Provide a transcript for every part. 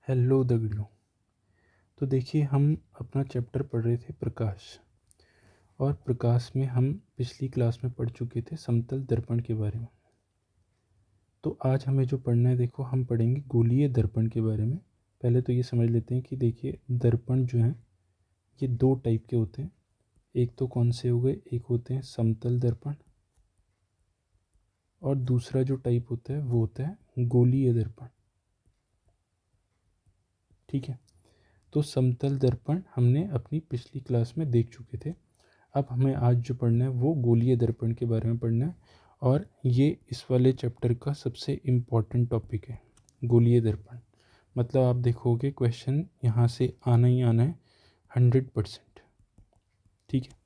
Hello दगड़ियों। तो देखिए, हम अपना चैप्टर पढ़ रहे थे प्रकाश। और प्रकाश में हम पिछली क्लास में पढ़ चुके थे समतल दर्पण के बारे में। तो आज हमें जो पढ़ना है, देखो हम पढ़ेंगे गोलीय दर्पण के बारे में। पहले तो ये समझ लेते हैं कि देखिए, दर्पण जो हैं ये दो टाइप के होते हैं। एक तो कौन से हो गए, एक होते हैं समतल दर्पण, और दूसरा जो टाइप होता है वो होता है गोलीय दर्पण। ठीक है। तो समतल दर्पण हमने अपनी पिछली क्लास में देख चुके थे। अब हमें आज जो पढ़ना है वो गोलीय दर्पण के बारे में पढ़ना है, और ये इस वाले चैप्टर का सबसे इम्पॉर्टेंट टॉपिक है, गोलीय दर्पण। मतलब आप देखोगे क्वेश्चन यहाँ से आना ही आना है 100%। ठीक है,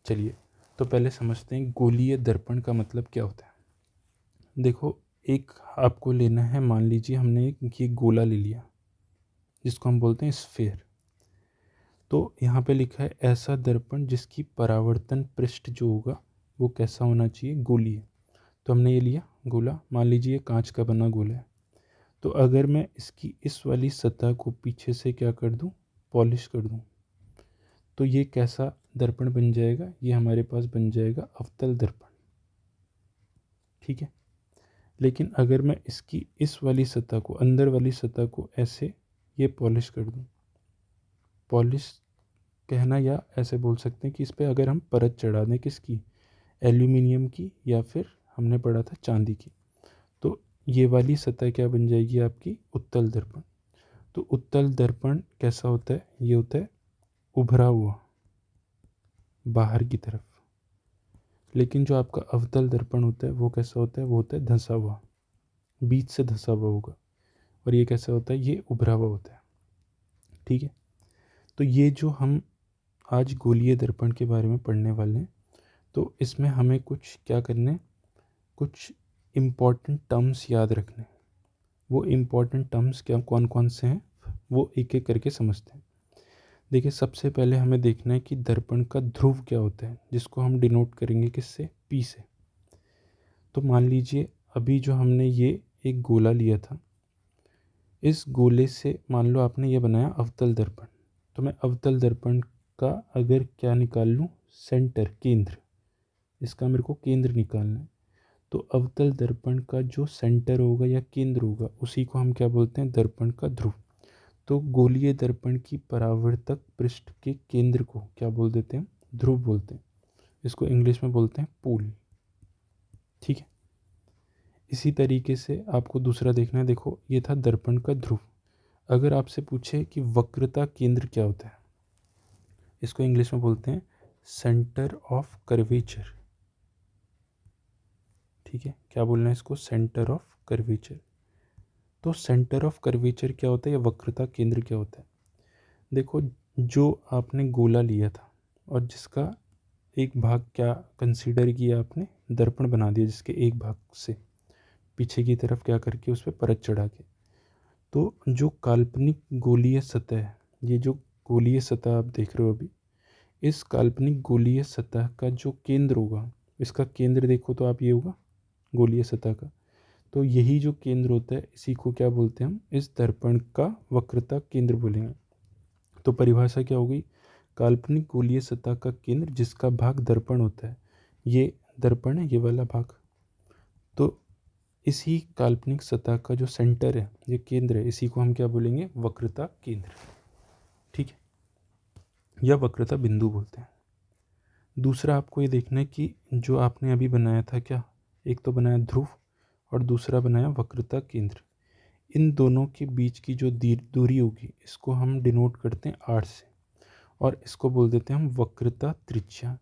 चलिए तो पहले समझते हैं गोलीय दर्पण का मतलब क्या होता है। देखो, एक आपको लेना है, मान लीजिए हमने ये गोला ले लिया जिसको हम बोलते हैं स्फेयर। तो यहाँ पे लिखा है ऐसा दर्पण जिसकी परावर्तन पृष्ठ जो होगा वो कैसा होना चाहिए, गोलीय। तो हमने ये लिया गोला, मान लीजिए कांच का बना गोला है। तो अगर मैं इसकी इस वाली सतह को पीछे से क्या कर दूं, पॉलिश कर दूं, तो ये कैसा दर्पण बन जाएगा, ये हमारे पास बन जाएगा अवतल दर्पण। ठीक है। लेकिन अगर मैं इसकी इस वाली सतह को, अंदर वाली सतह को ऐसे ये पॉलिश कर दूं, पॉलिश कहना या ऐसे बोल सकते हैं कि इस पर अगर हम परत चढ़ा दें, किसकी, एल्यूमिनियम की, या फिर हमने पढ़ा था चांदी की, तो ये वाली सतह क्या बन जाएगी आपकी, उत्तल दर्पण। तो उत्तल दर्पण कैसा होता है, ये होता है उभरा हुआ बाहर की तरफ। लेकिन जो आपका अवतल दर्पण होता है वो कैसा होता है, वो होता है धंसा हुआ, बीच से धंसा हुआ होगा। और ये कैसा होता है, ये उभरा हुआ होता है। ठीक है। तो ये जो हम आज गोलीय दर्पण के बारे में पढ़ने वाले हैं, तो इसमें हमें कुछ क्या करना है, कुछ इम्पॉर्टेंट टर्म्स याद रखने हैं। वो इम्पॉर्टेंट टर्म्स क्या, कौन कौन से हैं, वो एक एक करके समझते हैं। देखिए, सबसे पहले हमें देखना है कि दर्पण का ध्रुव क्या होता है, जिसको हम डिनोट करेंगे किससे, पी से। तो मान लीजिए अभी जो हमने ये एक गोला लिया था, इस गोले से मान लो आपने ये बनाया अवतल दर्पण। तो मैं अवतल दर्पण का अगर क्या निकाल लूँ, सेंटर, केंद्र, इसका मेरे को केंद्र निकालना है। तो अवतल दर्पण का जो सेंटर होगा या केंद्र होगा, उसी को हम क्या बोलते हैं, दर्पण का ध्रुव। तो गोलीय दर्पण की परावर्तक पृष्ठ के केंद्र को क्या बोल देते हैं, ध्रुव बोलते हैं। इसको इंग्लिश में बोलते हैं पोल। ठीक है। इसी तरीके से आपको दूसरा देखना है। देखो, ये था दर्पण का ध्रुव। अगर आपसे पूछे कि वक्रता केंद्र क्या होता है, इसको इंग्लिश में बोलते हैं सेंटर ऑफ कर्वेचर। ठीक है, क्या बोलना है इसको, सेंटर ऑफ कर्वेचर। तो सेंटर ऑफ कर्वेचर क्या होता है या वक्रता केंद्र क्या होता है। देखो, जो आपने गोला लिया था और जिसका एक भाग क्या कंसीडर किया आपने, दर्पण बना दिया, जिसके एक भाग से पीछे की तरफ क्या करके उस पर परत चढ़ा के, तो जो काल्पनिक गोलीय सतह है, ये जो गोलीय सतह आप देख रहे हो अभी, इस काल्पनिक गोलीय सतह का जो केंद्र होगा, इसका केंद्र देखो तो आप ये होगा गोलीय सतह का, तो यही जो केंद्र होता है इसी को क्या बोलते हैं हम, इस दर्पण का वक्रता केंद्र बोलेंगे। तो परिभाषा क्या हो गई, काल्पनिक गोलीय सतह का केंद्र जिसका भाग दर्पण होता है, ये दर्पण है, ये वाला भाग। तो इसी काल्पनिक सतह का जो सेंटर है, ये केंद्र है, इसी को हम क्या बोलेंगे, वक्रता केंद्र। ठीक है, या वक्रता बिंदु बोलते हैं। दूसरा आपको ये देखना है कि जो आपने अभी बनाया था, क्या, एक तो बनाया ध्रुव और दूसरा बनाया वक्रता केंद्र। इन दोनों के बीच की जो दूरी होगी, इसको हम डिनोट करते हैं आर से, और इसको बोल देते हैं हम वक्रता त्रिज्या।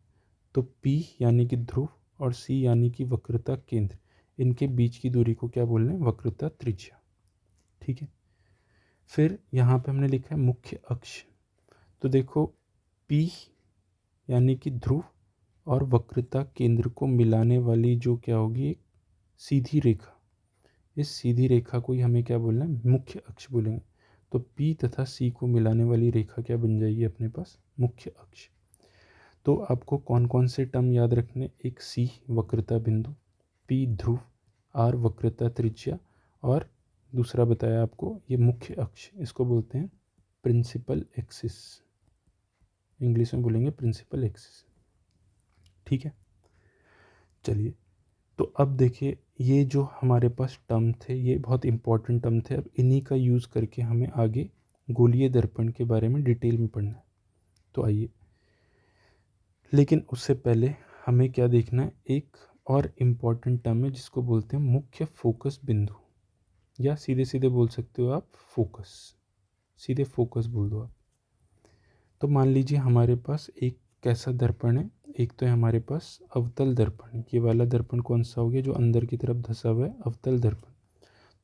तो P यानी कि ध्रुव और C यानी कि वक्रता केंद्र, इनके बीच की दूरी को क्या बोल रहे हैं, वक्रता त्रिज्या। ठीक है। फिर यहाँ पे हमने लिखा है मुख्य अक्ष। तो देखो, P यानी कि ध्रुव और वक्रता केंद्र को मिलाने वाली जो क्या होगी, एक सीधी रेखा, इस सीधी रेखा को ही हमें क्या बोलना है, मुख्य अक्ष बोलेंगे। तो P तथा C को मिलाने वाली रेखा क्या बन जाएगी अपने पास, मुख्य अक्ष। तो आपको कौन कौन से टर्म याद रखने, एक C वक्रता बिंदु, P ध्रुव, R वक्रता त्रिज्या, और दूसरा बताया आपको, ये मुख्य अक्ष, इसको बोलते हैं प्रिंसिपल एक्सिस, इंग्लिश में बोलेंगे प्रिंसिपल एक्सिस। ठीक है, चलिए, तो अब देखिए ये जो हमारे पास टर्म थे ये बहुत इंपॉर्टेंट टर्म थे। अब इन्हीं का यूज़ करके हमें आगे गोलीय दर्पण के बारे में डिटेल में पढ़ना है। तो आइए, लेकिन उससे पहले हमें क्या देखना है, एक और इम्पॉर्टेंट टर्म है जिसको बोलते हैं मुख्य फोकस बिंदु, या सीधे सीधे बोल सकते हो आप फोकस, सीधे फोकस बोल दो आप। तो मान लीजिए हमारे पास एक कैसा दर्पण है, एक तो है हमारे पास अवतल दर्पण। ये वाला दर्पण कौन सा हो गया, जो अंदर की तरफ धंसा हुआ है, अवतल दर्पण।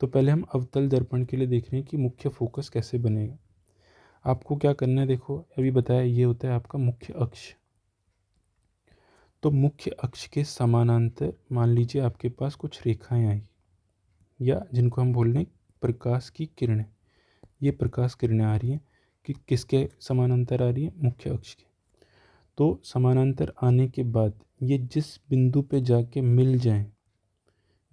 तो पहले हम अवतल दर्पण के लिए देख रहे हैं कि मुख्य फोकस कैसे बनेगा। आपको क्या करना है, देखो अभी बताया, ये होता है आपका मुख्य अक्ष। तो मुख्य अक्ष के समानांतर मान लीजिए आपके पास कुछ रेखाएं आई, या जिनको हम बोल रहे हैं प्रकाश की किरणें। ये प्रकाश किरणें आ रही हैं कि किसके समानांतर आ रही है, मुख्य अक्ष के। तो समानांतर आने के बाद ये जिस बिंदु पे जाके मिल जाएं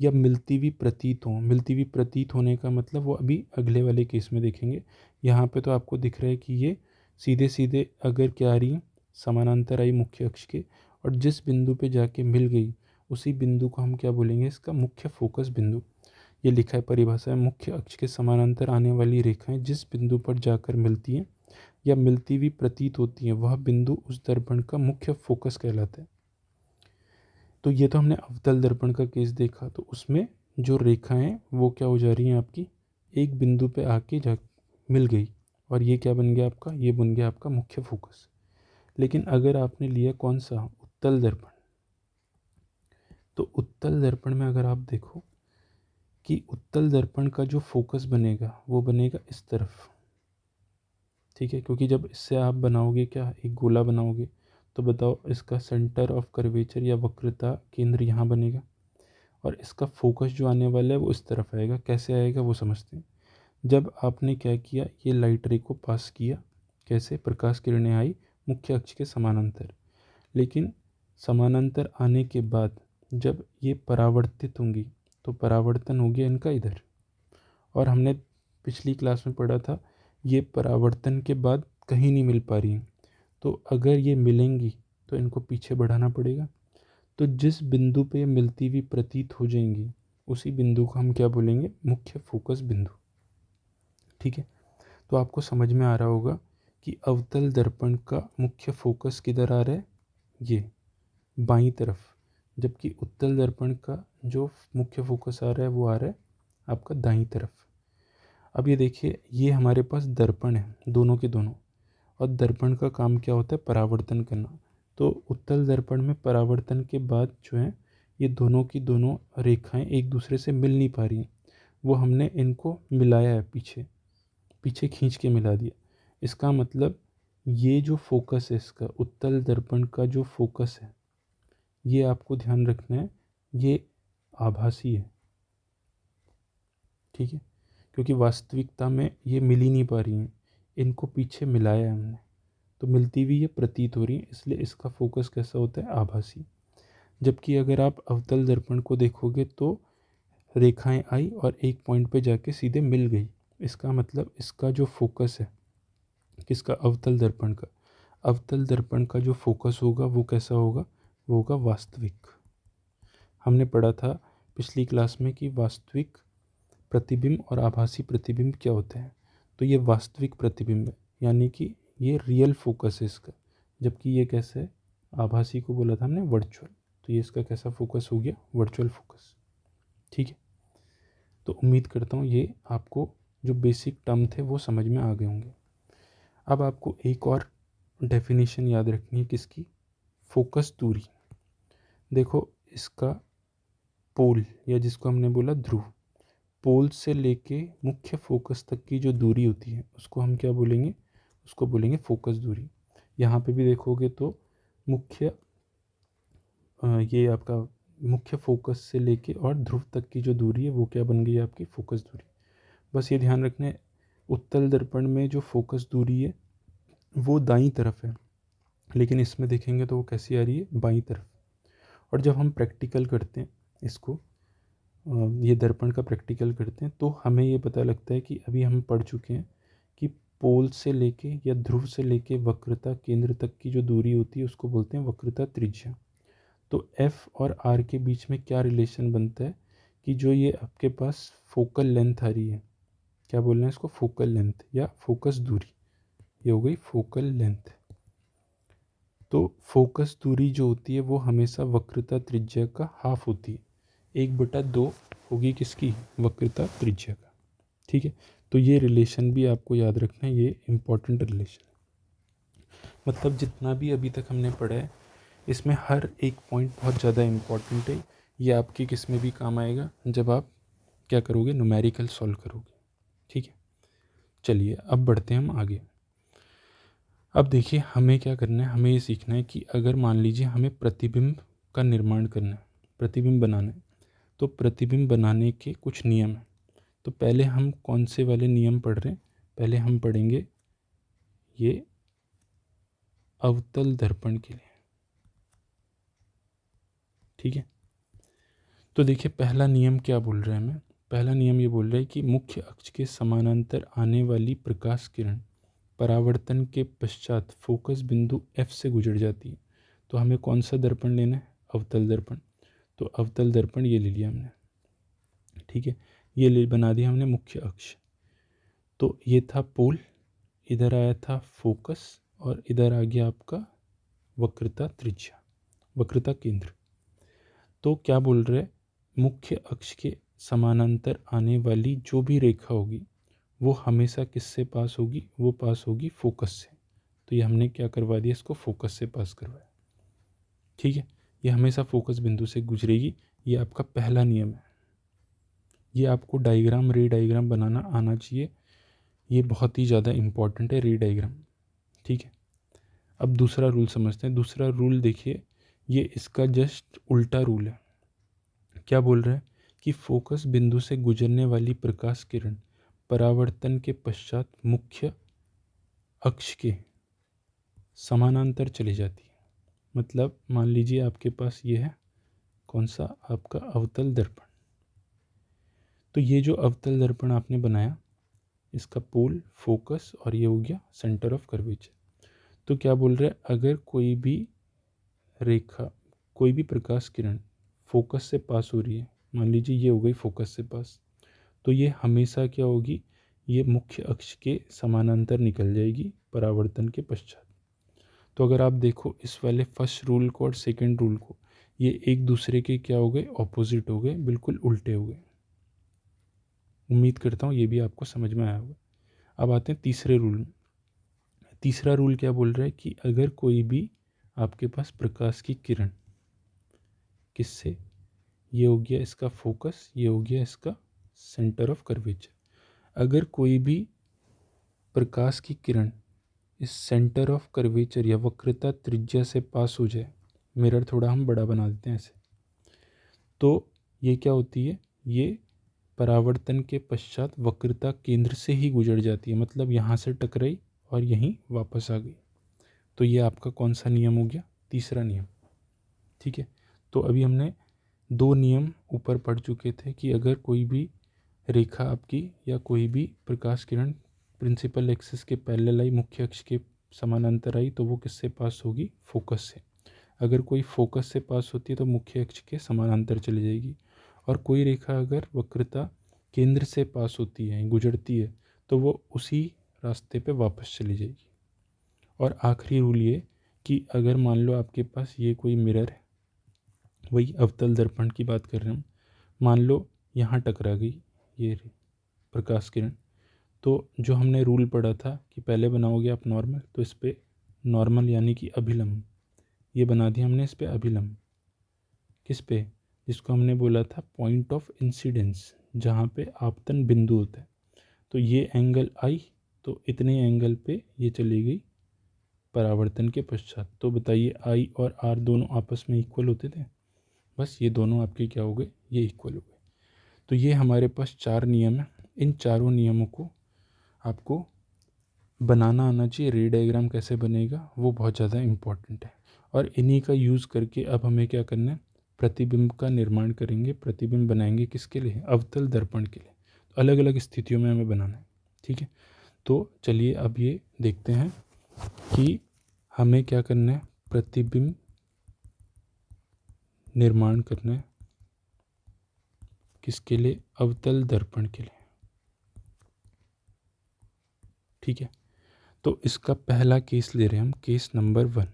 या मिलती हुई प्रतीत हों, मिलती हुई प्रतीत होने का मतलब वो अभी अगले वाले केस में देखेंगे। यहाँ पे तो आपको दिख रहा है कि ये सीधे सीधे अगर क्या आ रही है, समानांतर आई मुख्य अक्ष के, और जिस बिंदु पे जाके मिल गई उसी बिंदु को हम क्या बोलेंगे, इसका मुख्य फोकस बिंदु। ये लिखा है परिभाषा में, मुख्य अक्ष के समानांतर आने वाली रेखाएं जिस बिंदु पर जाकर मिलती हैं या मिलती हुई प्रतीत होती हैं वह बिंदु उस दर्पण का मुख्य फोकस कहलाता है। तो ये तो हमने अवतल दर्पण का केस देखा, तो उसमें जो रेखाएं वो क्या हो जा रही हैं आपकी, एक बिंदु पे आके जा मिल गई, और ये क्या बन गया आपका, ये बन गया आपका मुख्य फोकस। लेकिन अगर आपने लिया कौन सा, उत्तल दर्पण, तो उत्तल दर्पण में अगर आप देखो कि उत्तल दर्पण का जो फोकस बनेगा वो बनेगा इस तरफ। ठीक है, क्योंकि जब इससे आप बनाओगे क्या, एक गोला बनाओगे, तो बताओ इसका सेंटर ऑफ कर्वेचर या वक्रता केंद्र यहाँ बनेगा, और इसका फोकस जो आने वाला है वो इस तरफ आएगा। कैसे आएगा वो समझते हैं। जब आपने क्या किया, ये लाइट रे को पास किया, कैसे, प्रकाश किरणें आई मुख्य अक्ष के समानांतर, लेकिन समानांतर आने के बाद जब ये परावर्तित होंगी तो परावर्तन हो गया इनका इधर। और हमने पिछली क्लास में पढ़ा था, ये परावर्तन के बाद कहीं नहीं मिल पा रही हैं, तो अगर ये मिलेंगी तो इनको पीछे बढ़ाना पड़ेगा। तो जिस बिंदु पे ये मिलती हुई प्रतीत हो जाएंगी उसी बिंदु को हम क्या बोलेंगे, मुख्य फोकस बिंदु। ठीक है, तो आपको समझ में आ रहा होगा कि अवतल दर्पण का मुख्य फोकस किधर आ रहा है, ये बाईं तरफ, जबकि उत्तल दर्पण का जो मुख्य फोकस आ रहा है वो आ रहा है आपका दाईं तरफ। अब ये देखिए, ये हमारे पास दर्पण है, दोनों के दोनों, और दर्पण का काम क्या होता है, परावर्तन करना। तो उत्तल दर्पण में परावर्तन के बाद जो है ये दोनों की दोनों रेखाएं एक दूसरे से मिल नहीं पा रही हैं, वो हमने इनको मिलाया है, पीछे पीछे खींच के मिला दिया। इसका मतलब ये जो फोकस है इसका, उत्तल दर्पण का जो फोकस है, ये आपको ध्यान रखना है, ये आभासी है। ठीक है, क्योंकि वास्तविकता में ये मिल ही नहीं पा रही हैं, इनको पीछे मिलाया है हमने, तो मिलती हुई ये प्रतीत हो रही है, इसलिए इसका फोकस कैसा होता है, आभासी। जबकि अगर आप अवतल दर्पण को देखोगे तो रेखाएं आई और एक पॉइंट पे जाके सीधे मिल गई, इसका मतलब इसका जो फोकस है, किसका, अवतल दर्पण का, अवतल दर्पण का जो फोकस होगा वो कैसा होगा, वो होगा वास्तविक। हमने पढ़ा था पिछली क्लास में कि वास्तविक प्रतिबिंब और आभासी प्रतिबिंब क्या होते हैं। तो ये वास्तविक प्रतिबिंब है, यानी कि ये रियल फोकस है इसका, जबकि ये कैसा है, आभासी को बोला था हमने वर्चुअल, तो ये इसका कैसा फोकस हो गया, वर्चुअल फोकस। ठीक है, तो उम्मीद करता हूँ ये आपको जो बेसिक टर्म थे वो समझ में आ गए होंगे। अब आपको एक और डेफिनेशन याद रखनी है, किसकी, फोकस दूरी। देखो इसका पोल, या जिसको हमने बोला ध्रुव, पोल से लेके मुख्य फोकस तक की जो दूरी होती है उसको हम क्या बोलेंगे, उसको बोलेंगे फोकस दूरी। यहाँ पे भी देखोगे तो मुख्य ये आपका मुख्य फोकस से लेके और ध्रुव तक की जो दूरी है वो क्या बन गई आपकी, फोकस दूरी। बस ये ध्यान रखना है, उत्तल दर्पण में जो फोकस दूरी है वो दाईं तरफ है, लेकिन इसमें देखेंगे तो वो कैसी आ रही है, बाईं तरफ। और जब हम प्रैक्टिकल करते हैं इसको, ये दर्पण का प्रैक्टिकल करते हैं तो हमें ये पता लगता है कि अभी हम पढ़ चुके हैं कि पोल से लेके या ध्रुव से लेके वक्रता केंद्र तक की जो दूरी होती है उसको बोलते हैं वक्रता त्रिज्या। तो एफ और आर के बीच में क्या रिलेशन बनता है कि जो ये आपके पास फोकल लेंथ आ रही है, क्या बोल रहे हैं इसको, फोकल लेंथ या फोकस दूरी, ये हो गई फोकल लेंथ। तो फोकस दूरी जो होती है वो हमेशा वक्रता त्रिज्या का हाफ होती है, 1/2 होगी किसकी, वक्रता त्रिज्या का। ठीक है, तो ये रिलेशन भी आपको याद रखना है, ये इम्पॉर्टेंट रिलेशन है। मतलब जितना भी अभी तक हमने पढ़ा है इसमें हर एक पॉइंट बहुत ज़्यादा इम्पॉर्टेंट है। ये आपके किस में भी काम आएगा जब आप क्या करोगे, न्यूमेरिकल सॉल्व करोगे। ठीक है, चलिए अब बढ़ते हैं हम आगे। अब देखिए हमें क्या करना है, हमें ये सीखना है कि अगर मान लीजिए हमें प्रतिबिंब का निर्माण करना है, प्रतिबिंब बनाना है, तो प्रतिबिंब बनाने के कुछ नियम हैं। तो पहले हम कौन से वाले नियम पढ़ रहे हैं, पहले हम पढ़ेंगे ये अवतल दर्पण के लिए। ठीक है, तो देखिए पहला नियम क्या बोल रहे हैं हमें, पहला नियम ये बोल रहा है कि मुख्य अक्ष के समानांतर आने वाली प्रकाश किरण परावर्तन के पश्चात फोकस बिंदु F से गुजर जाती है। तो हमें कौन सा दर्पण लेना है, अवतल दर्पण। तो अवतल दर्पण ये ले लिया हमने। ठीक है, ये ले बना दिया हमने मुख्य अक्ष। तो ये था पोल, इधर आया था फोकस और इधर आ गया आपका वक्रता त्रिज्या, वक्रता केंद्र। तो क्या बोल रहे हैं, मुख्य अक्ष के समानांतर आने वाली जो भी रेखा होगी वो हमेशा किससे पास होगी, वो पास होगी फोकस से। तो ये हमने क्या करवा दिया, इसको फोकस से पास करवाया। ठीक है, ये हमेशा फोकस बिंदु से गुजरेगी, ये आपका पहला नियम है। ये आपको डायग्राम, रे डायग्राम बनाना आना चाहिए, ये बहुत ही ज़्यादा इम्पॉर्टेंट है रे डायग्राम। ठीक है, अब दूसरा रूल समझते हैं। दूसरा रूल देखिए, ये इसका जस्ट उल्टा रूल है। क्या बोल रहे हैं कि फोकस बिंदु से गुजरने वाली प्रकाश किरण परावर्तन के पश्चात मुख्य अक्ष के समानांतर चली जाती है। मतलब मान लीजिए आपके पास ये है कौन सा, आपका अवतल दर्पण। तो ये जो अवतल दर्पण आपने बनाया, इसका पोल, फोकस और ये हो गया सेंटर ऑफ कर्वेचर। तो क्या बोल रहे हैं, अगर कोई भी रेखा, कोई भी प्रकाश किरण फोकस से पास हो रही है, मान लीजिए ये हो गई फोकस से पास, तो ये हमेशा क्या होगी, ये मुख्य अक्ष के समानांतर निकल जाएगी परावर्तन के पश्चात। तो अगर आप देखो इस वाले फर्स्ट रूल को और सेकंड रूल को, ये एक दूसरे के क्या हो गए, ऑपोजिट हो गए, बिल्कुल उल्टे हो गए। उम्मीद करता हूँ ये भी आपको समझ में आया होगा। अब आते हैं तीसरे रूल में। तीसरा रूल क्या बोल रहा है कि अगर कोई भी आपके पास प्रकाश की किरण किससे, ये हो गया इसका फोकस, ये हो गया इसका सेंटर ऑफ कर्वेचर, अगर कोई भी प्रकाश की किरण इस सेंटर ऑफ कर्वेचर या वक्रता त्रिज्या से पास हो जाए, मिरर थोड़ा हम बड़ा बना देते हैं ऐसे, तो ये क्या होती है, ये परावर्तन के पश्चात वक्रता केंद्र से ही गुजर जाती है। मतलब यहाँ से टकराई और यहीं वापस आ गई। तो ये आपका कौन सा नियम हो गया, तीसरा नियम। ठीक है, तो अभी हमने दो नियम ऊपर पढ़ चुके थे कि अगर कोई भी रेखा आपकी या कोई भी प्रकाश किरण प्रिंसिपल एक्सिस के पैरेलल आई, मुख्य अक्ष के समानांतर आई, तो वो किससे पास होगी, फोकस से। अगर कोई फोकस से पास होती है तो मुख्य अक्ष के समानांतर चली जाएगी। और कोई रेखा अगर वक्रता केंद्र से पास होती है, गुजरती है, तो वो उसी रास्ते पे वापस चली जाएगी। और आखिरी रूल ये कि अगर मान लो आपके पास ये कोई मिरर है, वही अवतल दर्पण की बात कर रहे हैं, मान लो यहाँ टकरा गई ये प्रकाश किरण, तो जो हमने रूल पढ़ा था कि पहले बनाओगे आप नॉर्मल, तो इस पर नॉर्मल यानी कि अभिलंब, ये बना दिया हमने इस पर अभिलंब। किस पे, जिसको हमने बोला था पॉइंट ऑफ इंसिडेंस, जहाँ पे आपतन बिंदु होता है। तो ये एंगल आई, तो इतने एंगल पे ये चली गई परावर्तन के पश्चात। तो बताइए आई और आर दोनों आपस में इक्वल होते थे, बस ये दोनों आपके क्या हो गए, ये इक्वल हो गए। तो ये हमारे पास 4 नियम हैं। इन चारों नियमों को आपको बनाना आना चाहिए। रे डायग्राम कैसे बनेगा वो बहुत ज़्यादा इम्पॉर्टेंट है। और इन्हीं का यूज़ करके अब हमें क्या करना है, प्रतिबिंब का निर्माण करेंगे, प्रतिबिंब बनाएंगे किसके लिए? अवतल दर्पण के लिए। तो अलग अलग स्थितियों में हमें बनाना है, ठीक है। तो चलिए अब ये देखते हैं कि हमें क्या करना है, प्रतिबिंब निर्माण करना है किसके लिए? अवतल दर्पण के लिए, ठीक है। तो इसका पहला केस ले रहे हैं हम, केस नंबर 1।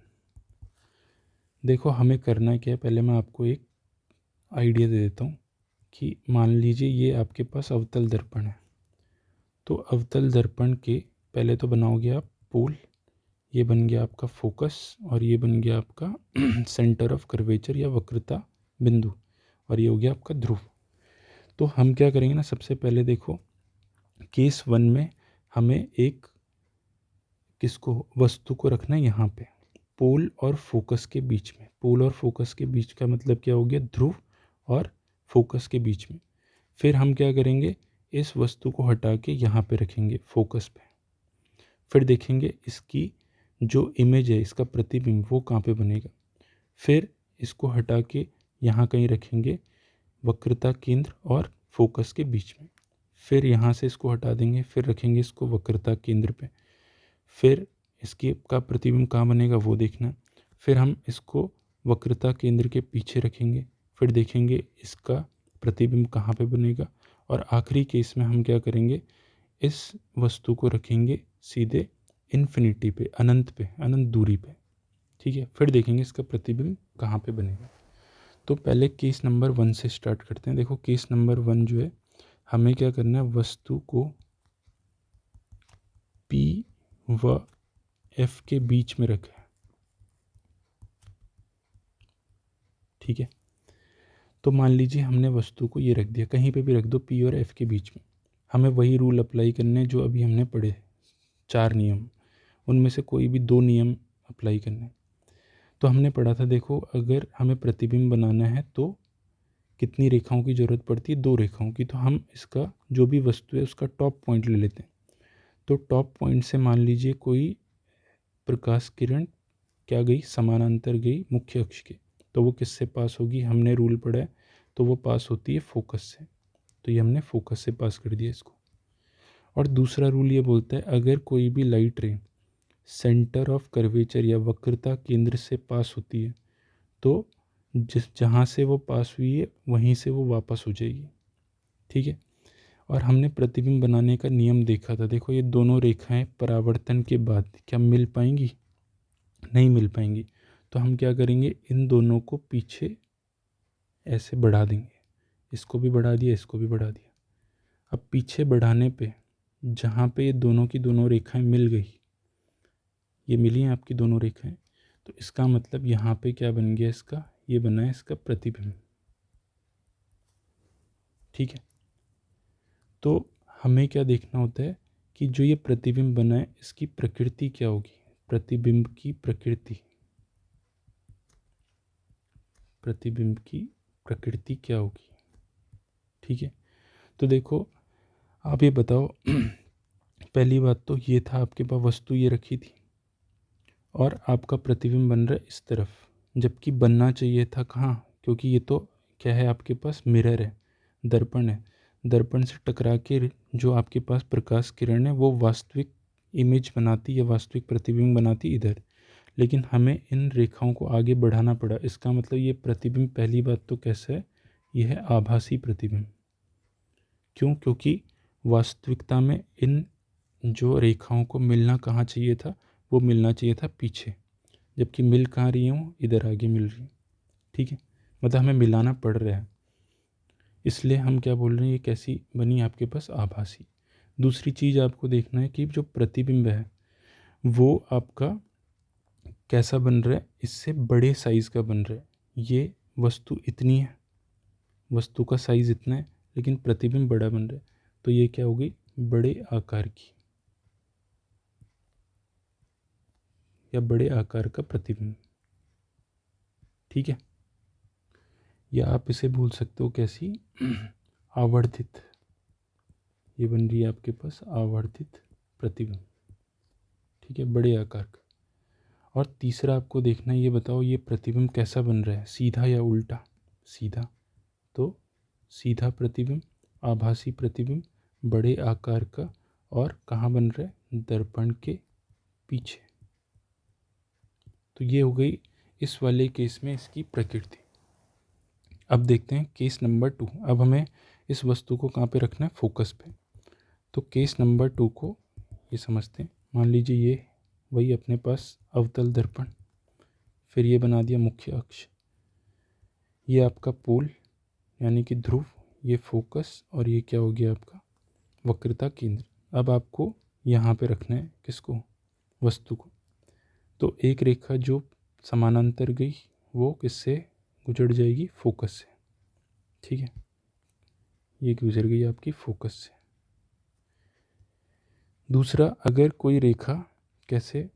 देखो हमें करना क्या है, पहले मैं आपको एक आइडिया दे देता हूँ कि मान लीजिए ये आपके पास अवतल दर्पण है। तो अवतल दर्पण के पहले तो बनाओगे आप पोल, ये बन गया आपका फोकस, और ये बन गया आपका सेंटर ऑफ कर्वेचर या वक्रता बिंदु, और ये हो गया आपका ध्रुव। तो हम क्या करेंगे ना, सबसे पहले देखो केस 1 में हमें एक किसको, वस्तु को रखना है यहाँ पे पोल और फोकस के बीच में। पोल और फोकस के बीच का मतलब क्या हो गया? ध्रुव और फोकस के बीच में। फिर हम क्या करेंगे, इस वस्तु को हटा के यहाँ पे रखेंगे फोकस पे। फिर देखेंगे इसकी जो इमेज है, इसका प्रतिबिंब, वो कहाँ पे बनेगा। फिर इसको हटा के यहाँ कहीं रखेंगे वक्रता केंद्र और फोकस के बीच में। फिर यहाँ से इसको हटा देंगे, फिर रखेंगे इसको वक्रता केंद्र पे। फिर इसकी का प्रतिबिंब कहाँ बनेगा वो देखना है। फिर हम इसको वक्रता केंद्र के पीछे रखेंगे, फिर देखेंगे इसका प्रतिबिंब कहाँ पे बनेगा। और आखिरी केस में हम क्या करेंगे, इस वस्तु को रखेंगे सीधे इन्फिनिटी पे, अनंत दूरी पे, ठीक है। फिर देखेंगे इसका प्रतिबिंब कहाँ पे बनेगा। तो पहले केस नंबर 1 से स्टार्ट करते हैं। देखो केस नंबर 1 जो है, हमें क्या करना है, वस्तु को P व F के बीच में रखा है, ठीक है। तो मान लीजिए हमने वस्तु को ये रख दिया, कहीं पे भी रख दो P और F के बीच में। हमें वही रूल अप्लाई करने जो अभी हमने पढ़े, 4 नियम, उनमें से कोई भी 2 नियम अप्लाई करने। तो हमने पढ़ा था, देखो अगर हमें प्रतिबिंब बनाना है तो कितनी रेखाओं की ज़रूरत पड़ती है? 2 रेखाओं की। तो हम इसका जो भी वस्तु है उसका टॉप पॉइंट ले लेते हैं। तो टॉप पॉइंट से मान लीजिए कोई प्रकाश किरण क्या गई, समानांतर गई मुख्य अक्ष के, तो वो किससे पास होगी? हमने रूल पढ़ा है, तो वो पास होती है फोकस से। तो ये हमने फोकस से पास कर दिया इसको। और दूसरा रूल ये बोलता है, अगर कोई भी लाइट रे सेंटर ऑफ कर्वेचर या वक्रता केंद्र से पास होती है तो जहाँ से वो पास हुई है वहीं से वो वापस हो जाएगी, ठीक है। और हमने प्रतिबिंब बनाने का नियम देखा था। देखो ये दोनों रेखाएं परावर्तन के बाद क्या मिल पाएंगी? नहीं मिल पाएंगी। तो हम क्या करेंगे, इन दोनों को पीछे ऐसे बढ़ा देंगे, इसको भी बढ़ा दिया, इसको भी बढ़ा दिया। अब पीछे बढ़ाने पे जहाँ पे ये दोनों की दोनों रेखाएं मिल गई, ये मिली हैं आपकी दोनों रेखाएं, तो इसका मतलब यहाँ पे क्या बन गया इसका, ये बना है इसका प्रतिबिंब, ठीक है। तो हमें क्या देखना होता है कि जो ये प्रतिबिंब बना है इसकी प्रकृति क्या होगी, प्रतिबिंब की प्रकृति, प्रतिबिंब की प्रकृति क्या होगी, ठीक है। तो देखो आप ये बताओ पहली बात तो ये था, आपके पास वस्तु ये रखी थी और आपका प्रतिबिंब बन रहा है इस तरफ, जबकि बनना चाहिए था कहाँ, क्योंकि ये तो क्या है आपके पास, मिरर है, दर्पण है। दर्पण से टकरा के जो आपके पास प्रकाश किरण है वो वास्तविक इमेज बनाती है, वास्तविक प्रतिबिंब बनाती इधर। लेकिन हमें इन रेखाओं को आगे बढ़ाना पड़ा। इसका मतलब ये प्रतिबिंब, पहली बात तो कैसा है, यह है आभासी प्रतिबिंब। क्यों? क्योंकि वास्तविकता में इन जो रेखाओं को मिलना कहाँ चाहिए था, वो मिलना चाहिए था पीछे, जबकि मिल कहाँ रही हूँ, इधर आगे मिल रही, ठीक है। मतलब हमें मिलाना पड़ रहा है, इसलिए हम क्या बोल रहे हैं, ये कैसी बनी आपके पास, आभासी। दूसरी चीज़ आपको देखना है कि जो प्रतिबिंब है वो आपका कैसा बन रहा है, इससे बड़े साइज़ का बन रहा है। ये वस्तु इतनी है, वस्तु का साइज़ इतना है, लेकिन प्रतिबिंब बड़ा बन रहा है, तो ये क्या हो गई, बड़े आकार की या बड़े आकार का प्रतिबिंब, ठीक है। या आप इसे भूल सकते हो कैसी, आवर्धित, ये बन रही है आपके पास आवर्धित प्रतिबिंब, ठीक है, बड़े आकार का। और तीसरा आपको देखना है, ये बताओ ये प्रतिबिंब कैसा बन रहा है, सीधा या उल्टा। सीधा, तो सीधा प्रतिबिंब, आभासी प्रतिबिंब, बड़े आकार का, और कहाँ बन रहा है, दर्पण के पीछे। तो ये हो गई इस वाले केस में इसकी प्रकृति। अब देखते हैं केस नंबर 2। अब हमें इस वस्तु को कहाँ पे रखना है, फोकस पे। तो केस नंबर 2 को ये समझते हैं। मान लीजिए ये वही अपने पास अवतल दर्पण, फिर ये बना दिया मुख्य अक्ष, ये आपका पोल यानी कि ध्रुव, ये फोकस, और ये क्या हो गया आपका वक्रता केंद्र। अब आपको यहाँ पे रखना है किसको, वस्तु को। तो एक रेखा जो समानांतर गई वो किससे गुजर जाएगी, फोकस से। ठीक है, ये गुजर गई आपकी फोकस से। दूसरा, अगर कोई रेखा कैसे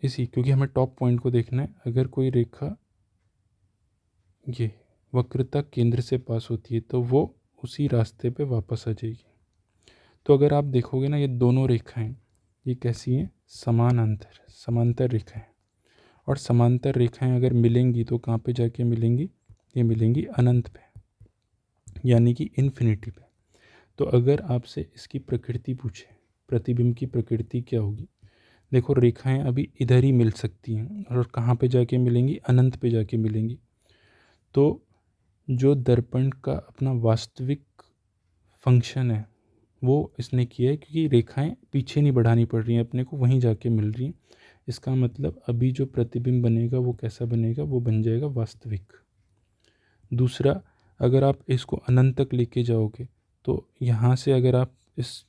इसी, क्योंकि हमें टॉप पॉइंट को देखना है, अगर कोई रेखा ये वक्रता केंद्र से पास होती है तो वो उसी रास्ते पे वापस आ जाएगी। तो अगर आप देखोगे ना, ये दोनों रेखाएं ये कैसी हैं, समांतर रेखाएं। और समांतर रेखाएं अगर मिलेंगी तो कहाँ पे जाके मिलेंगी, ये मिलेंगी अनंत पे, यानी कि इन्फिनिटी पे। तो अगर आपसे इसकी प्रकृति पूछे, प्रतिबिंब की प्रकृति क्या होगी, देखो रेखाएं अभी इधर ही मिल सकती हैं और कहाँ पे जाके मिलेंगी, अनंत पे जाके मिलेंगी। तो जो दर्पण का अपना वास्तविक फंक्शन है वो इसने किया है, क्योंकि रेखाएं पीछे नहीं बढ़ानी पड़ रही हैं अपने को, वहीं जाके मिल रही हैं। इसका मतलब अभी जो प्रतिबिंब बनेगा वो कैसा बनेगा, वो बन जाएगा वास्तविक। दूसरा, अगर आप इसको अनंत तक लेके जाओगे तो यहाँ से अगर आप इस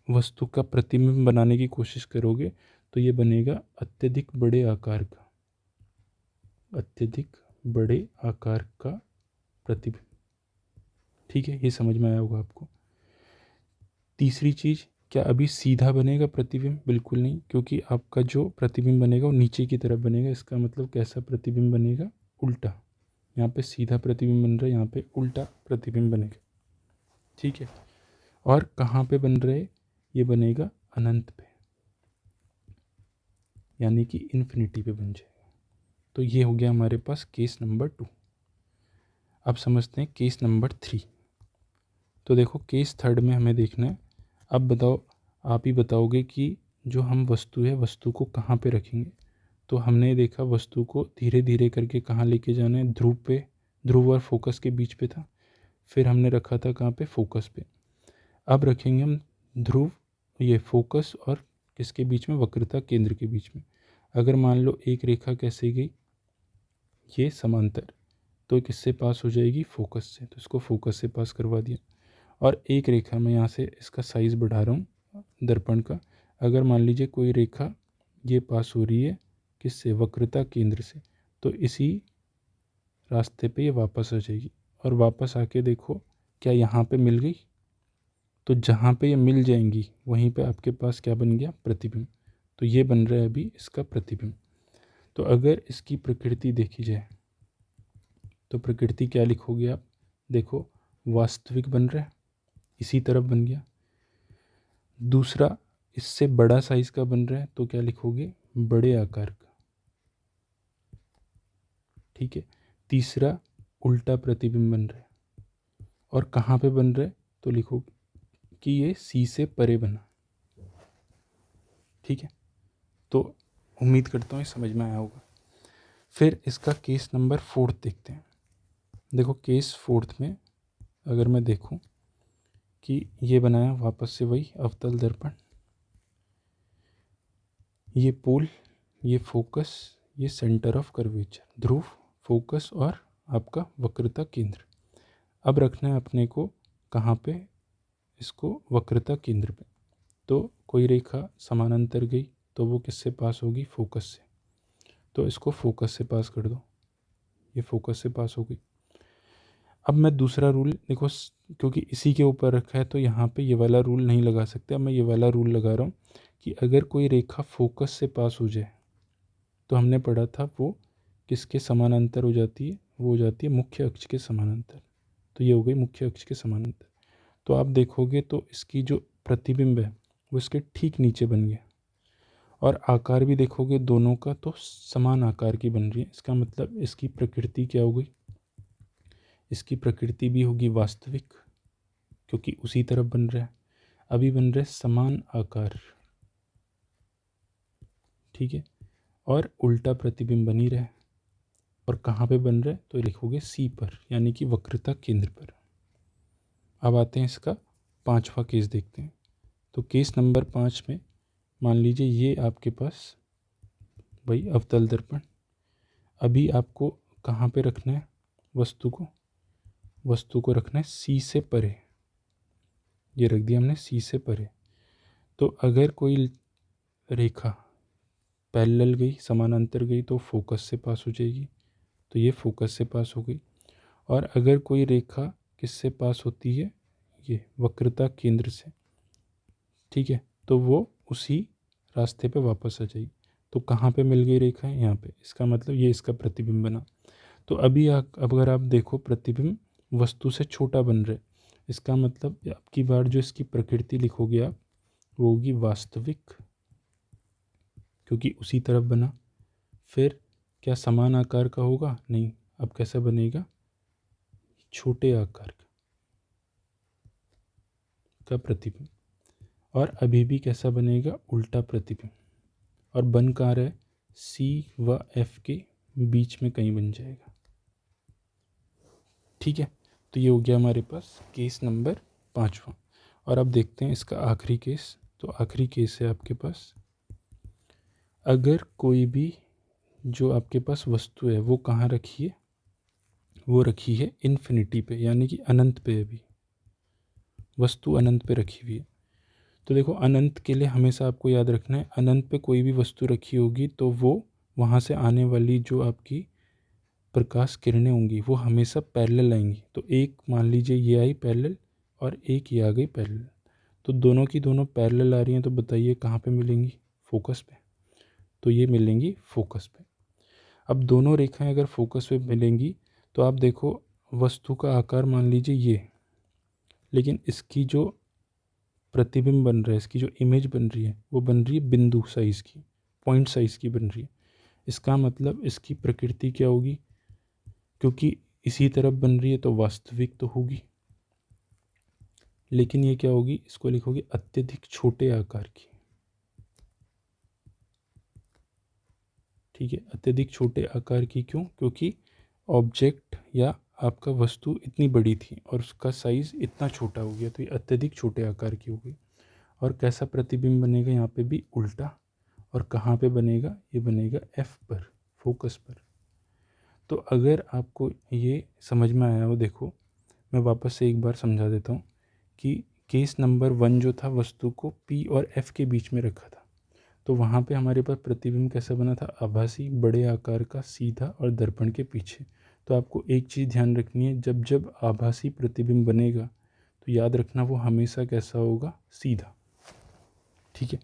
वस्तु का प्रतिबिंब बनाने की कोशिश करोगे तो ये बनेगा अत्यधिक बड़े आकार का, अत्यधिक बड़े आकार का प्रतिबिंब। ठीक है, ये समझ में आया होगा आपको। तीसरी चीज़, क्या अभी सीधा बनेगा प्रतिबिंब, बिल्कुल नहीं, क्योंकि आपका जो प्रतिबिंब बनेगा वो नीचे की तरफ बनेगा। इसका मतलब कैसा प्रतिबिंब बनेगा, उल्टा। यहाँ पे सीधा प्रतिबिंब बन रहा है, यहाँ पे उल्टा प्रतिबिंब बनेगा। ठीक है, और कहाँ पे बन रहे, ये बनेगा अनंत पे, यानी कि इन्फिनिटी पे बन जाएगा। तो ये हो गया हमारे पास केस नंबर 2। अब समझते हैं केस नंबर 3। तो देखो केस थर्ड में हमें देखना है। अब बताओ, आप ही बताओगे कि जो हम वस्तु है, वस्तु को कहाँ पे रखेंगे। तो हमने देखा वस्तु को धीरे धीरे करके कहाँ लेके जाना है, ध्रुव पे, ध्रुव और फोकस के बीच पे था। फिर हमने रखा था कहाँ पे, फोकस पे। अब रखेंगे हम ध्रुव, ये फोकस और किसके बीच में, वक्रता केंद्र के बीच में। अगर मान लो एक रेखा कैसे गई, ये समांतर, तो किससे पास हो जाएगी, फोकस से। तो इसको फोकस से पास करवा दिया। और एक रेखा मैं यहाँ से इसका साइज़ बढ़ा रहा हूँ दर्पण का। अगर मान लीजिए कोई रेखा ये पास हो रही है किससे, वक्रता केंद्र से, तो इसी रास्ते पे ये वापस आ जाएगी। और वापस आके देखो क्या यहाँ पे मिल गई, तो जहाँ पे ये मिल जाएंगी वहीं पे आपके पास क्या बन गया, प्रतिबिंब। तो ये बन रहा है अभी इसका प्रतिबिंब। तो अगर इसकी प्रकृति देखी जाए तो प्रकृति क्या लिखोगे आप, देखो वास्तविक बन रहा है, इसी तरफ बन गया। दूसरा, इससे बड़ा साइज का बन रहा है, तो क्या लिखोगे, बड़े आकार का। ठीक है। तीसरा, उल्टा प्रतिबिंब बन रहा है, और कहाँ पे बन रहा है, तो लिखो कि ये सी से परे बना। ठीक है, तो उम्मीद करता हूँ ये समझ में आया होगा। फिर इसका केस नंबर 4 देखते हैं। देखो केस 4 में अगर मैं देखूं कि ये बनाया वापस से वही अवतल दर्पण, ये पोल, ये फोकस, ये centre of curvature, Dhruv, focus और आपका वक्रता केंद्र। अब रखना है अपने को कहाँ पे, इसको वक्रता केंद्र पे। तो कोई रेखा समानांतर गई तो वो किससे पास होगी, फोकस से। तो इसको फोकस से पास कर दो, ये फोकस से पास हो गई। अब मैं दूसरा रूल देखो, क्योंकि इसी के ऊपर रखा है तो यहाँ पे ये वाला रूल नहीं लगा सकते। अब मैं ये वाला रूल लगा रहा हूँ कि अगर कोई रेखा फोकस से पास हो जाए तो हमने पढ़ा था वो किसके समानांतर हो जाती है, वो हो जाती है मुख्य अक्ष के समानांतर। तो ये हो गई मुख्य अक्ष के समानांतर। तो आप देखोगे तो इसकी जो प्रतिबिंब है वो इसके ठीक नीचे बन गया, और आकार भी देखोगे दोनों का तो समान आकार की बन रही है। इसका मतलब इसकी प्रकृति क्या हो गई, इसकी प्रकृति भी होगी वास्तविक क्योंकि उसी तरफ बन रहा है। अभी बन रहे समान आकार, ठीक है, और उल्टा प्रतिबिंब बन ही रहा है। और कहाँ पे बन रहा है तो लिखोगे सी पर, यानी कि वक्रता केंद्र पर। अब आते हैं इसका 5वां केस देखते हैं। तो केस नंबर 5 में मान लीजिए ये आपके पास भाई अवतल दर्पण। अभी आपको कहाँ पे रखना है वस्तु को रखना है सी से परे। ये रख दिया हमने सी से परे। तो अगर कोई रेखा पैरेलल गई, समानांतर गई, तो फोकस से पास हो जाएगी। तो ये फोकस से पास हो गई। और अगर कोई रेखा किससे पास होती है, ये वक्रता केंद्र से, ठीक है, तो वो उसी रास्ते पे वापस आ जाएगी। तो कहाँ पे मिल गई रेखा है, यहाँ पे। इसका मतलब ये इसका प्रतिबिंब बना। तो अभी अगर आप देखो प्रतिबिंब वस्तु से छोटा बन रहा है, इसका मतलब अब की बार जो इसकी प्रकृति लिखोगे आप वो होगी वास्तविक क्योंकि उसी तरफ बना। फिर क्या समान आकार का होगा, नहीं। अब कैसा बनेगा, छोटे आकार का प्रतिबिंब। और अभी भी कैसा बनेगा, उल्टा प्रतिबिंब। और बन कहाँ रहा है, सी व एफ के बीच में कहीं बन जाएगा, ठीक है। तो ये हो गया हमारे पास केस नंबर 5वां। और अब देखते हैं इसका आखिरी केस। तो आखिरी केस है आपके पास, अगर कोई भी जो आपके पास वस्तु है वो कहाँ रखी है, वो रखी है इन्फिनिटी पे, यानी कि अनंत पे। अभी वस्तु अनंत पे रखी हुई है। तो देखो अनंत के लिए हमेशा आपको याद रखना है, अनंत पे कोई भी वस्तु रखी होगी तो वो वहाँ से आने वाली जो आपकी प्रकाश किरणें होंगी वो हमेशा पैरेलल आएंगी। तो एक मान लीजिए ये आई पैरेलल और एक ये आ गई पैरेलल। तो दोनों की दोनों पैरेलल आ रही हैं, तो बताइए कहाँ पे मिलेंगी, फोकस पे। तो ये मिलेंगी फोकस पे। अब दोनों रेखाएं अगर फोकस पे मिलेंगी तो आप देखो वस्तु का आकार मान लीजिए ये, लेकिन इसकी जो प्रतिबिंब बन रहा है, इसकी जो इमेज बन रही है वो बन रही है बिंदु साइज़ की, पॉइंट साइज़ की बन रही है। इसका मतलब इसकी प्रकृति क्या होगी, क्योंकि इसी तरफ बन रही है तो वास्तविक तो होगी, लेकिन ये क्या होगी, इसको लिखोगे अत्यधिक छोटे आकार की, ठीक है। अत्यधिक छोटे आकार की क्यों, क्योंकि ऑब्जेक्ट या आपका वस्तु इतनी बड़ी थी और उसका साइज़ इतना छोटा हो गया, तो ये अत्यधिक छोटे आकार की हो गई। और कैसा प्रतिबिंब बनेगा, यहाँ पे भी उल्टा। और कहाँ पे बनेगा, ये बनेगा एफ पर, फोकस पर। तो अगर आपको ये समझ में आया हो, देखो मैं वापस से एक बार समझा देता हूँ कि केस नंबर 1 जो था वस्तु को पी और एफ के बीच में रखा था, तो वहाँ पे हमारे पास प्रतिबिंब कैसा बना था, आभासी बड़े आकार का, सीधा और दर्पण के पीछे। तो आपको एक चीज़ ध्यान रखनी है, जब जब आभासी प्रतिबिंब बनेगा तो याद रखना वो हमेशा कैसा होगा, सीधा, ठीक है।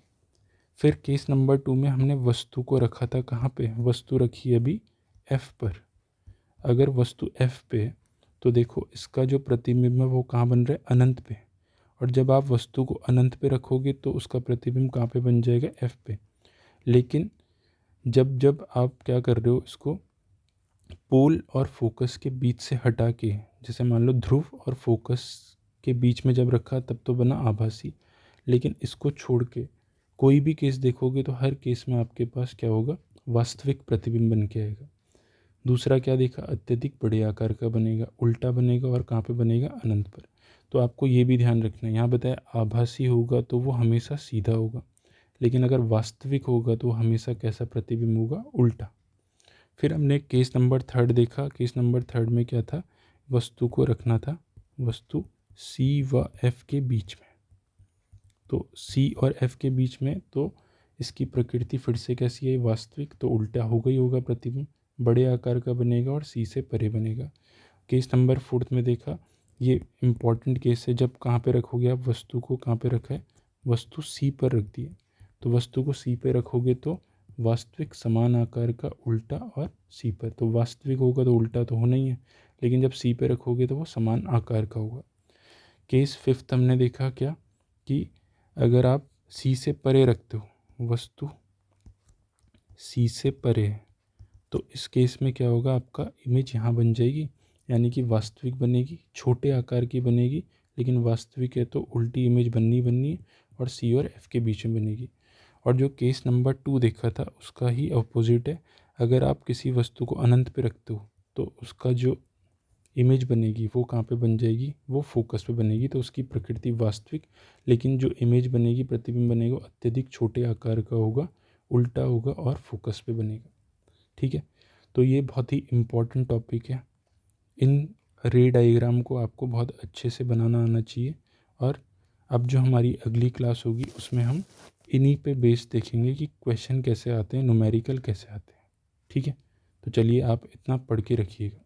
फिर केस नंबर 2 में हमने वस्तु को रखा था कहाँ पे, वस्तु रखी है अभी एफ पर। अगर वस्तु एफ पे तो देखो इसका जो प्रतिबिंब है वो कहाँ बन रहा है, अनंत पे। और जब आप वस्तु को अनंत पे रखोगे तो उसका प्रतिबिंब कहाँ पे बन जाएगा, एफ पे। लेकिन जब जब आप क्या कर रहे हो, इसको पोल और फोकस के बीच से हटा के, जैसे मान लो ध्रुव और फोकस के बीच में जब रखा तब तो बना आभासी, लेकिन इसको छोड़ के कोई भी केस देखोगे तो हर केस में आपके पास क्या होगा, वास्तविक प्रतिबिंब बन के आएगा। दूसरा क्या देखा, अत्यधिक बड़े आकार का बनेगा, उल्टा बनेगा, और कहाँ पे बनेगा, अनंत पर। तो आपको ये भी ध्यान रखना है, यहाँ बताया आभासी होगा तो वो हमेशा सीधा होगा, लेकिन अगर वास्तविक होगा तो हमेशा कैसा प्रतिबिंब होगा, उल्टा। फिर हमने केस नंबर 3 देखा। केस नंबर 3 में क्या था, वस्तु को रखना था, वस्तु सी व एफ के बीच में। तो सी और एफ के बीच में, तो इसकी प्रकृति फिर से कैसी है, वास्तविक, तो उल्टा होगा ही होगा प्रतिबिंब, बड़े आकार का बनेगा और सी से परे बनेगा। केस नंबर 4 में देखा, ये इम्पॉर्टेंट केस है, जब कहाँ पे रखोगे आप वस्तु को, कहाँ पे रखा है, वस्तु सी पर रख दी है। तो वस्तु को सी पे रखोगे तो वास्तविक समान आकार का, उल्टा और सी पर। तो वास्तविक होगा तो उल्टा तो होना ही है, लेकिन जब सी पे रखोगे तो वो समान आकार का होगा। केस 5 हमने देखा क्या, कि अगर आप सी से परे रखते हो, वस्तु सी से परे है, तो इस केस में क्या होगा, आपका इमेज यहाँ बन जाएगी, यानी कि वास्तविक बनेगी, छोटे आकार की बनेगी, लेकिन वास्तविक है तो उल्टी इमेज बननी है और सी और एफ के बीच में बनेगी। और जो केस नंबर 2 देखा था उसका ही अपोजिट है। अगर आप किसी वस्तु को अनंत पे रखते हो तो उसका जो इमेज बनेगी वो कहाँ पे बन जाएगी, वो फोकस पे बनेगी। तो उसकी प्रकृति वास्तविक, लेकिन जो इमेज बनेगी, प्रतिबिंब बनेगा, अत्यधिक छोटे आकार का होगा, उल्टा होगा और फोकस पे बनेगा। ठीक है, तो ये बहुत ही इम्पॉर्टेंट टॉपिक है। इन रे डायग्राम को आपको बहुत अच्छे से बनाना आना चाहिए। और अब जो हमारी अगली क्लास होगी उसमें हम इन्हीं पे बेस देखेंगे कि क्वेश्चन कैसे आते हैं, न्यूमेरिकल कैसे आते हैं। ठीक है, तो चलिए आप इतना पढ़ के रखिएगा।